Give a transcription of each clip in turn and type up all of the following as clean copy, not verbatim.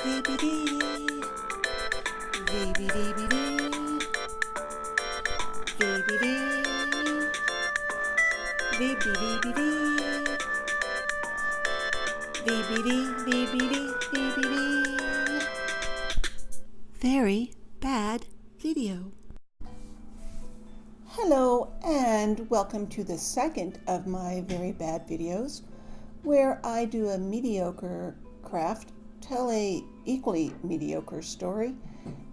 VBV, VBVBD, VBV, VBVBD, VBV. Very bad video. Hello and welcome to the second of my very bad videos, where I do a mediocre craft, tell a equally mediocre story,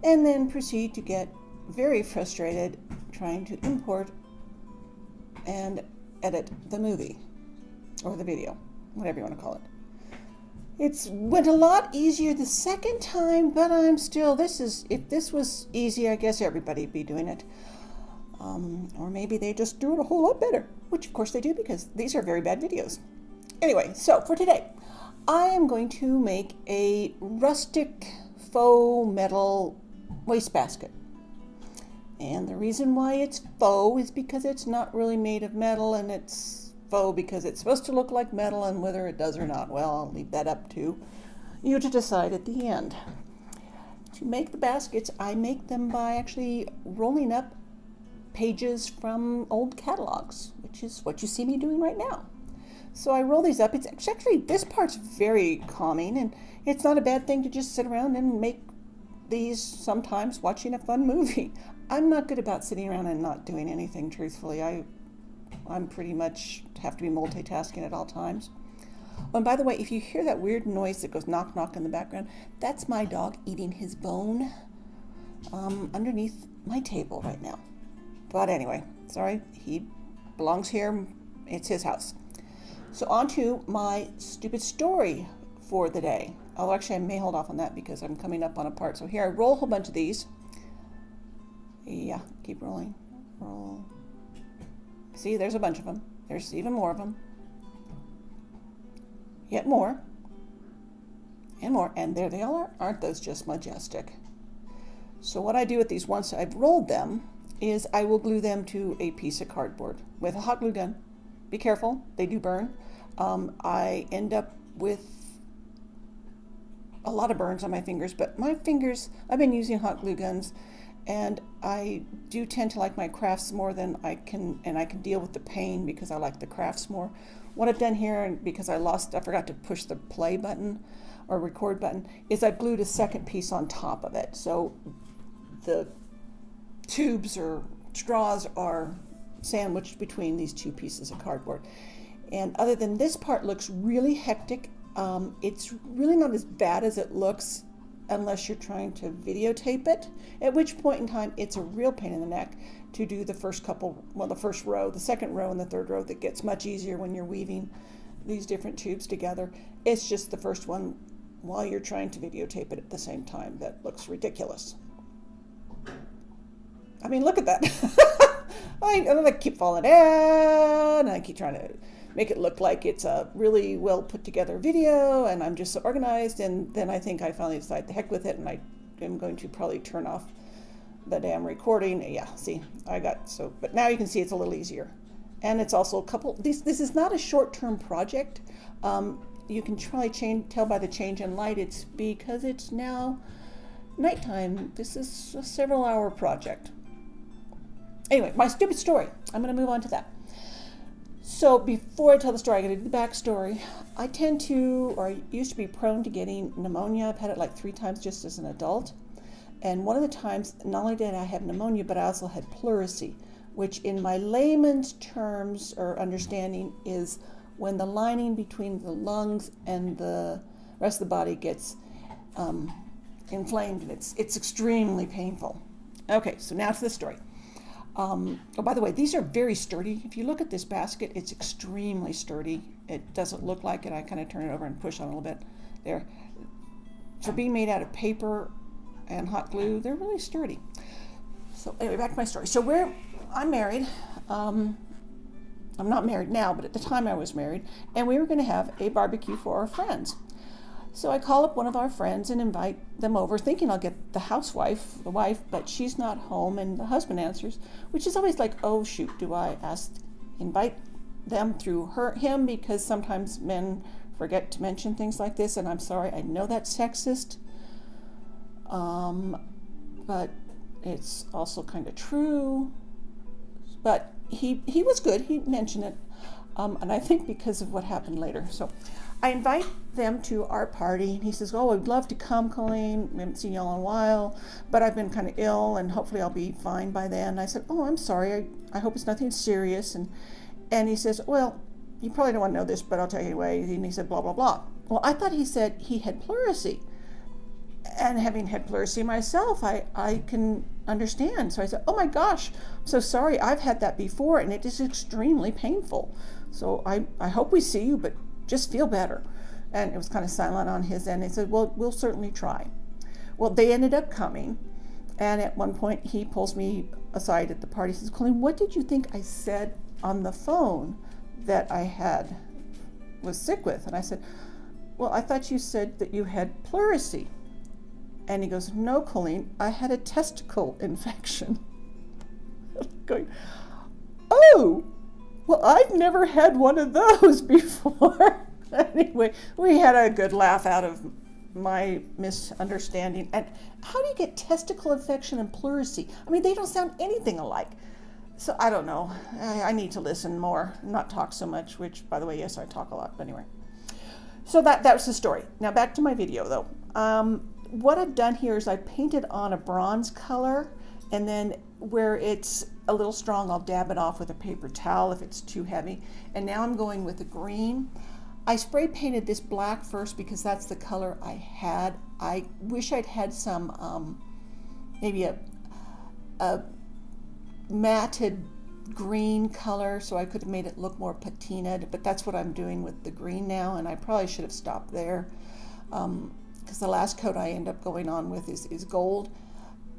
and then proceed to get very frustrated trying to import and edit the movie or the video, whatever you want to call it. It went a lot easier the second time, but I'm still, if this was easy, I guess everybody'd be doing it. Or maybe they just do it a whole lot better, which of course they do because these are very bad videos. Anyway, so for today, I am going to make a rustic faux metal wastebasket. And the reason why it's faux is because it's not really made of metal, and it's faux because it's supposed to look like metal, and whether it does or not, well, I'll leave that up to you to decide at the end. To make the baskets, I make them by actually rolling up pages from old catalogs, which is what you see me doing right now. So I roll these up. It's actually, this part's very calming, and it's not a bad thing to just sit around and make these sometimes watching a fun movie. I'm not good about sitting around and not doing anything, truthfully. I'm pretty much have to be multitasking at all times. Oh, and by the way, if you hear that weird noise that goes knock knock in the background, that's my dog eating his bone underneath my table right now. But anyway, sorry, he belongs here. It's his house. So on to my stupid story for the day. Oh, actually, I may hold off on that because I'm coming up on a part. So here, I roll a whole bunch of these. Yeah, keep rolling. Roll. See, there's a bunch of them. There's even more of them. Yet more. And more. And there they all are. Aren't those just majestic? So what I do with these once I've rolled them is I will glue them to a piece of cardboard with a hot glue gun. Be careful, they do burn. I end up with a lot of burns on my fingers, but my fingers, I've been using hot glue guns, and I do tend to like my crafts more than I can deal with the pain because I like the crafts more. What I've done here, and because I forgot to push the play button or record button, is I've glued a second piece on top of it. So the tubes or straws are sandwiched between these two pieces of cardboard. And other than this part looks really hectic, it's really not as bad as it looks unless you're trying to videotape it, at which point in time it's a real pain in the neck to do the first couple, well, the first row, the second row, and the third row. That gets much easier when you're weaving these different tubes together. It's just the first one while you're trying to videotape it at the same time that looks ridiculous. I mean, look at that. I keep falling down, and I keep trying to make it look like it's a really well put together video, and I'm just so organized, and then I think I finally decide to heck with it, and I am going to probably turn off the damn recording. Yeah, see, but now you can see it's a little easier. And it's also this is not a short-term project. You can probably tell by the change in light, it's because it's now nighttime. This is a several-hour project. Anyway, my stupid story. I'm going to move on to that. So before I tell the story, I got to do the backstory. I used to be prone to getting pneumonia. I've had it like 3 times just as an adult. And one of the times, not only did I have pneumonia, but I also had pleurisy, which in my layman's terms or understanding is when the lining between the lungs and the rest of the body gets inflamed, and it's extremely painful. Okay, so now to the story. Oh, by the way, these are very sturdy. If you look at this basket, it's extremely sturdy. It doesn't look like it. I kind of turn it over and push on it a little bit. There. For being made out of paper and hot glue, they're really sturdy. So anyway, back to my story. So I'm married. I'm not married now, but at the time I was married, and we were going to have a barbecue for our friends. So I call up one of our friends and invite them over, thinking I'll get the wife, but she's not home, and the husband answers, which is always like, oh shoot, do I invite them through him, because sometimes men forget to mention things like this, and I'm sorry, I know that's sexist, but it's also kind of true. But he was good. He mentioned it, and I think because of what happened later. So I invite them to our party, and he says, "Oh, I'd love to come, Colleen. We haven't seen you all in a while, but I've been kind of ill, and hopefully I'll be fine by then." I said, "Oh, I'm sorry. I hope it's nothing serious." And he says, "Well, you probably don't want to know this, but I'll tell you anyway." And he said, "Blah blah blah." Well, I thought he said he had pleurisy. And having had pleurisy myself, I can understand. So I said, "Oh my gosh, I'm so sorry. I've had that before, and it is extremely painful. So I hope we see you, but just feel better." And it was kind of silent on his end. He said, "Well, we'll certainly try." Well, they ended up coming. And at one point, he pulls me aside at the party. He says, "Colleen, what did you think I said on the phone that I was sick with?" And I said, "Well, I thought you said that you had pleurisy." And he goes, "No, Colleen, I had a testicle infection." Going, "Oh, well, I've never had one of those before." Anyway, we had a good laugh out of my misunderstanding. And how do you get testicle infection and pleurisy? I mean, they don't sound anything alike. So I don't know. I need to listen more, not talk so much, which, by the way, yes, I talk a lot. But anyway, so that was the story. Now back to my video, though. What I've done here is I painted on a bronze color, and then where it's a little strong, I'll dab it off with a paper towel if it's too heavy. And now I'm going with the green. I spray painted this black first because that's the color I had. I wish I'd had some, maybe a matted green color so I could have made it look more patinaed, but that's what I'm doing with the green now, and I probably should have stopped there. Because the last coat I end up going on with is gold,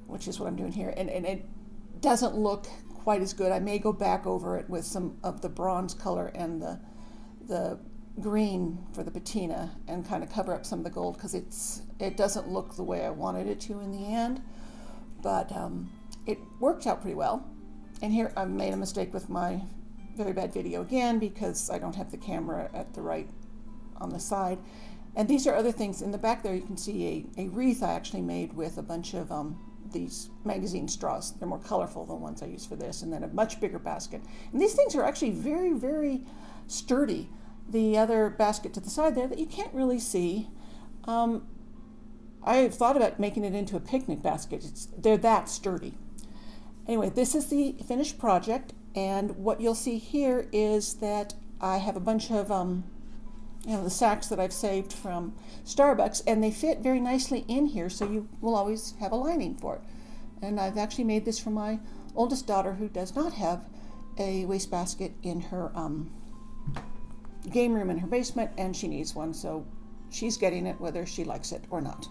which is what I'm doing here, and it doesn't look quite as good. I may go back over it with some of the bronze color and the green for the patina and kind of cover up some of the gold, because it doesn't look the way I wanted it to in the end, but it worked out pretty well. And here I made a mistake with my very bad video again because I don't have the camera at the right on the side. And these are other things. In the back there, you can see a wreath I actually made with a bunch of these magazine straws. They're more colorful than the ones I use for this, and then a much bigger basket. And these things are actually very, very sturdy. The other basket to the side there that you can't really see, I thought about making it into a picnic basket. They're that sturdy. Anyway, this is the finished project, and what you'll see here is that I have a bunch of the sacks that I've saved from Starbucks, and they fit very nicely in here, so you will always have a lining for it. And I've actually made this for my oldest daughter, who does not have a wastebasket in her game room in her basement, and she needs one, so she's getting it whether she likes it or not.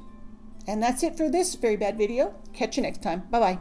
And that's it for this very bad video. Catch you next time. Bye-bye.